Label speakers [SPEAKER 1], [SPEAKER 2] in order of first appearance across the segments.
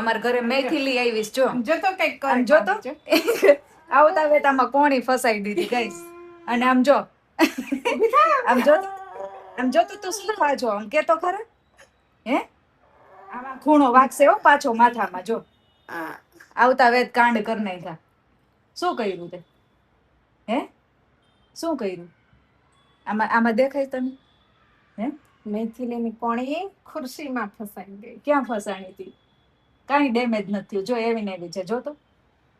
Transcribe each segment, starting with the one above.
[SPEAKER 1] અમારા ઘરે મેથી લઈ આવીશ જો
[SPEAKER 2] જો તો કઈક
[SPEAKER 1] આમ જો તો આવતા વેતામાં કોણી ફસાઈ દીધી ગાઈસ અને આમ જો આમ જો તો તું શું ખાજો આમ કે તો ખરા હે આમાં ખૂણો વાગશે હો પાછો માથામાં જો આવતા વેત કાંડ કર નાખ્યા શું કર્યું તે હે શું કર્યું આમાં દેખાય તને હે
[SPEAKER 2] મેથીલીની કોણી ખુરશીમાં ફસાઈ ગઈ.
[SPEAKER 1] ક્યાં ફસાણી હતી કાંઈ ડેમેજ નથી થયું જો એવી ને એવી છે જો તો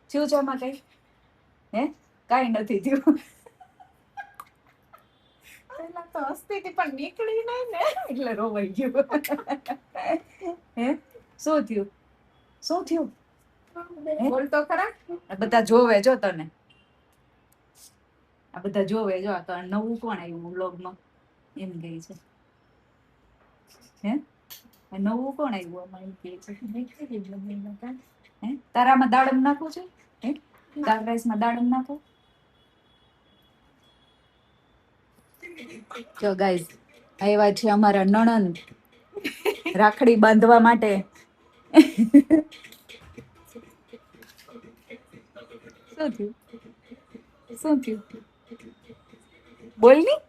[SPEAKER 1] થયું છે આમાં કઈ હે કાંઈ નથી થયું
[SPEAKER 2] પેલા તો હસતી હતી પણ નીકળી નહીં ને
[SPEAKER 1] એટલે રોવાઈ ગયું હે શું થયું
[SPEAKER 2] બોલ તો ખરા.
[SPEAKER 1] આ બધા જોવે જો તને આ બધા જોવે જો તો નવું કોણ આવ્યું વ્લોગમાં એમ ગઈ છે હે આ નવું કોણ આવ્યું આમાં એમ કહે છે હે તારામાં દાડમ નાખું છે હે દાળ રાઈસમાં દાડમ નાખો જો ગાઈઝ આવ્યા છે અમારા નણંદ રાખડી બાંધવા માટે શું થયું બોલ ની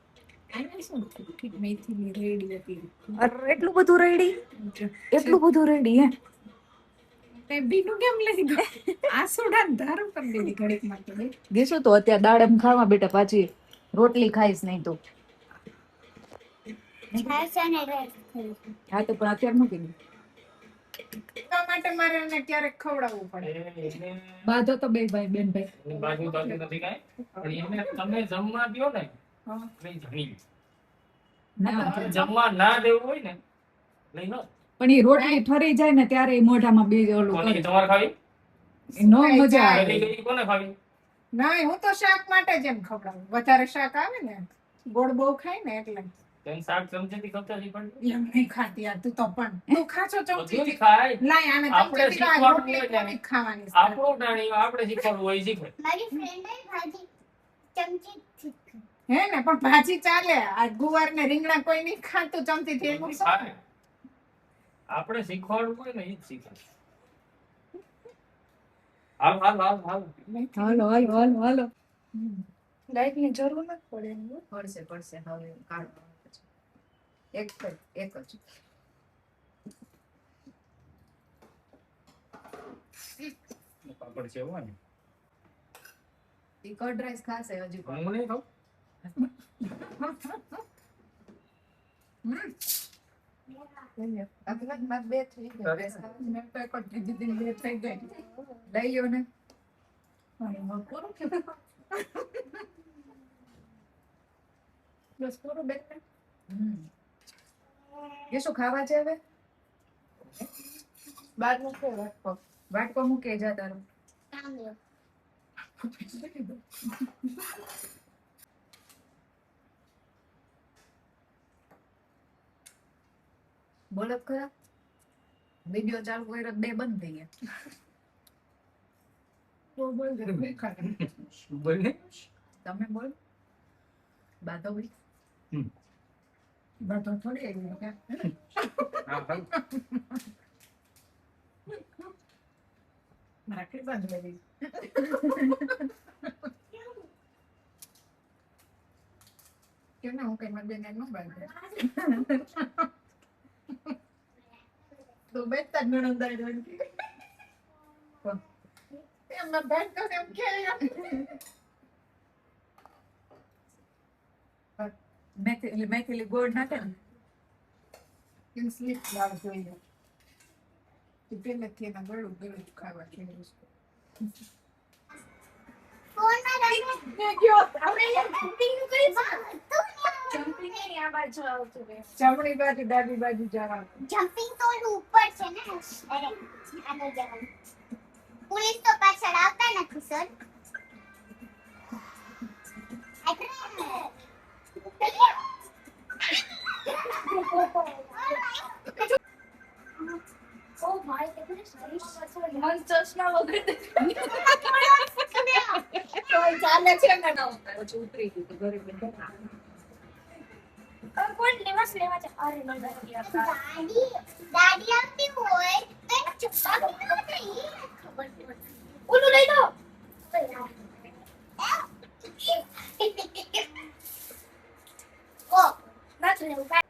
[SPEAKER 2] મેથીલી રેડી હતી.
[SPEAKER 1] અરે એટલું બધું રેડી હે
[SPEAKER 2] તે બીનું કેમ લઈ ગયો? આસુડા ધાર કરી દીધી ઘડીક માટે.
[SPEAKER 1] ગીસું તો અત્યારે દાડમ ખાવા બેટા પાછી રોટલી ખાઈશ નહીં તો હા તો પણ અત્યારે મૂકી દે
[SPEAKER 2] એટલા માટે મારે એને ક્યારેક ખવડાવવું પડે.
[SPEAKER 1] બાધો તો બે ભાઈ બેન ભાઈ
[SPEAKER 3] બાજુ તો નથી કાંઈ. પણ એને તમે જમવા દ્યો ને નહીં જમી.
[SPEAKER 1] ના
[SPEAKER 3] જમવા ના દેવું હોય ને લઈ લો.
[SPEAKER 1] પણ એ રોટલી ઠરી જાય ને ત્યારે ઈ મોઢામાં બે ઓલું
[SPEAKER 3] કોની
[SPEAKER 1] કરે
[SPEAKER 3] તમારે ખાવી?
[SPEAKER 1] નો મજા આવે
[SPEAKER 3] પેલી ગઈ કોને ખાવી?
[SPEAKER 2] ના હું તો શાક માટે જ એમ ખવડાવું. વધારે શાક આવે ને ગોળ બહુ ખાય ને એટલે
[SPEAKER 3] તને શાક ચમચેથી ખવતા શીખવાડજો.
[SPEAKER 2] એમ નહીં ખાતી યાર તું તો પણ તું ખાશો
[SPEAKER 3] બધું
[SPEAKER 2] ચમચીથી
[SPEAKER 3] ખાય.
[SPEAKER 2] લાય આને
[SPEAKER 3] આપણે
[SPEAKER 2] ચમચીથી આ
[SPEAKER 3] શીખવાડવું
[SPEAKER 2] રોટલી
[SPEAKER 3] હોય ને.
[SPEAKER 2] કોની ખાવાની છે?
[SPEAKER 3] આપણું ટાણી આપણે શીખવાડવું હોય એ શીખવે.
[SPEAKER 4] મારી ફ્રેન્ડે ભાજી ચમચી શીખી.
[SPEAKER 2] હે ને પણ ભાજી ચાલે. આ ગુવાર ને રીંગણા કોઈ નહીં ખાતું ચમચીથી એનું શું?
[SPEAKER 3] ખાય. આપણે શીખવાડવું હોય ને એ જ શીખે. હાલ હાલ હાલ હાલ.
[SPEAKER 1] હાલો
[SPEAKER 2] લાઈટ ની જરૂર નથી પડે એમ.
[SPEAKER 1] પડશે હવે કાઢો એક જ
[SPEAKER 3] પાપડ છે હોય ને
[SPEAKER 1] ઈ કર્ડ રાઈસ ખાશે હજી પણ
[SPEAKER 3] હું નહીં ખાઉં.
[SPEAKER 1] અકબરમાં બે થઈ ગયા
[SPEAKER 2] મેં તો એક જ દીદી બે થઈ ગઈ.
[SPEAKER 1] લઈ લ્યો ને
[SPEAKER 2] પૂરું થયું. બસ પૂરું બેન ને.
[SPEAKER 1] એ શું ખાવા છે હવે
[SPEAKER 2] બાર નું છે વાટકો.
[SPEAKER 1] વાટકો મૂકે જા તારો
[SPEAKER 4] કામ લ્યો.
[SPEAKER 1] બોલો તો ખરા વિડિયો ચાલુ કર્યો તો બે બંધ થઈ ગયા
[SPEAKER 2] તો બોલ દે નહીં ખાય.
[SPEAKER 3] શું બોલે?
[SPEAKER 1] તમે બોલ બાતો ભાઈ
[SPEAKER 2] બાતો થોડી આવી કે
[SPEAKER 3] હા ભાઈ.
[SPEAKER 2] રાખડી બાંધવાની. કેમ ના હું કઈ મારી બેન ન બાંધે. તો બેતા જ નણંદાઈ જોઈ. એમના બેન તો એમ કે
[SPEAKER 1] મેથીલી ગોળ નાખે ને
[SPEAKER 2] એમ સ્લીપ લાવ જોઈએ. પેલેથી એના ગળું ગળું ખાવા જોઈએ.
[SPEAKER 4] ફોનમાં રમે.
[SPEAKER 2] ગયો
[SPEAKER 4] આપણે જમ્પિંગ નું કરી
[SPEAKER 2] જમ્પિંગ ની આ બાજુ આવતું રહે. જમણી બાજુ ડાબી બાજુ જવાનું.
[SPEAKER 4] જમ્પિંગ તો ઓલું ઉપર છે ને. અરે આગળ જવાનું. પોલીસ તો પાછળ આવતા નથી સર. ઓ ભાઈ કેટલી સારી
[SPEAKER 2] મન ચશ્મા વગર
[SPEAKER 4] છે.
[SPEAKER 2] ચાલે છે ને
[SPEAKER 1] પછી ઉતરી ગયું તો ઘરે બેઠા
[SPEAKER 4] કોણ લેવા છે અરે દાદી દાદી આવતી હોય તો એને ચપ્પા પીના થઈ ખબર નહીં ઓલું લઈ દો ઓ ના ચલે ઉભા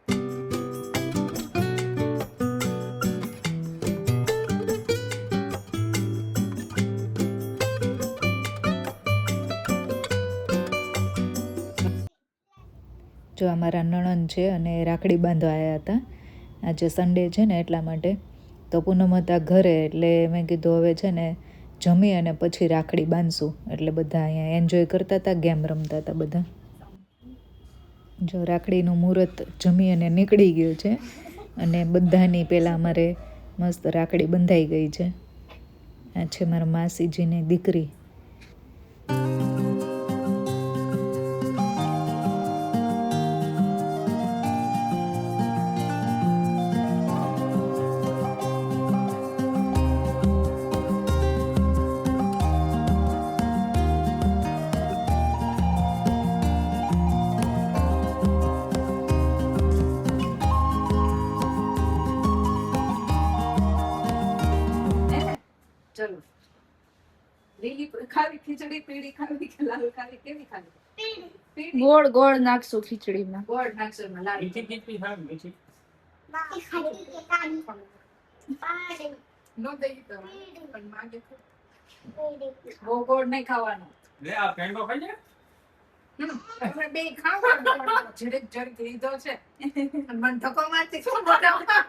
[SPEAKER 1] જો અમારા નણંદ છે અને રાખડી બાંધવા આવ્યા હતા. આજે સન્ડે છે ને એટલા માટે. તો પૂનમ હતા ઘરે એટલે મેં કીધું હવે છે ને જમી અને પછી રાખડી બાંધશું. એટલે બધા અહીંયા એન્જોય કરતા હતા, ગેમ રમતા હતા બધા. જો રાખડીનું મુહૂર્ત જમી અને નીકળી ગયું છે અને બધાની પહેલાં અમારે મસ્ત રાખડી બંધાઈ ગઈ છે. આ છે મારા માસીજીની દીકરી. ચલો લીલી ખાવી ખીચડી, પીળી ખાવી કે લાલ ખાવી, કેવી ખાવી? પીળી.
[SPEAKER 2] ગોળ ગોળ નાખશું ખીચડીમાં.
[SPEAKER 1] ગોળ નાખશો એમાં, લાલ.
[SPEAKER 3] મીઠી કેટલી ખાવી મીઠી?
[SPEAKER 4] ખાટી કે કાળી પાડે
[SPEAKER 2] નો દઈ તો પણ માંગે
[SPEAKER 1] બહુ ગોળ નહીં ખાવાનો.
[SPEAKER 3] લે આ પેંડો ખાઈ લે.
[SPEAKER 2] અમે બે ખાવાનું જરીક જરીક લીધો છે મને ધક્કો મારતી શું બનાવવા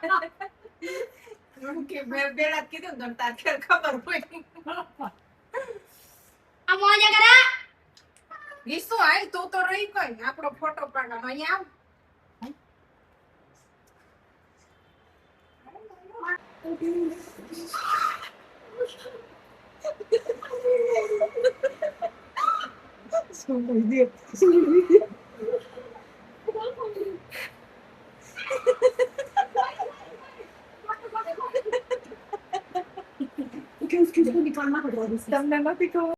[SPEAKER 2] કે મેં બેડા કીધું ને તાર ખેર ખબર પડી
[SPEAKER 4] આ મોજા કરા
[SPEAKER 2] ઈસુ આય તો રહી કઈ આપણો ફોટો પાડવાનો અહીંયા આવ તમને નથી ખબર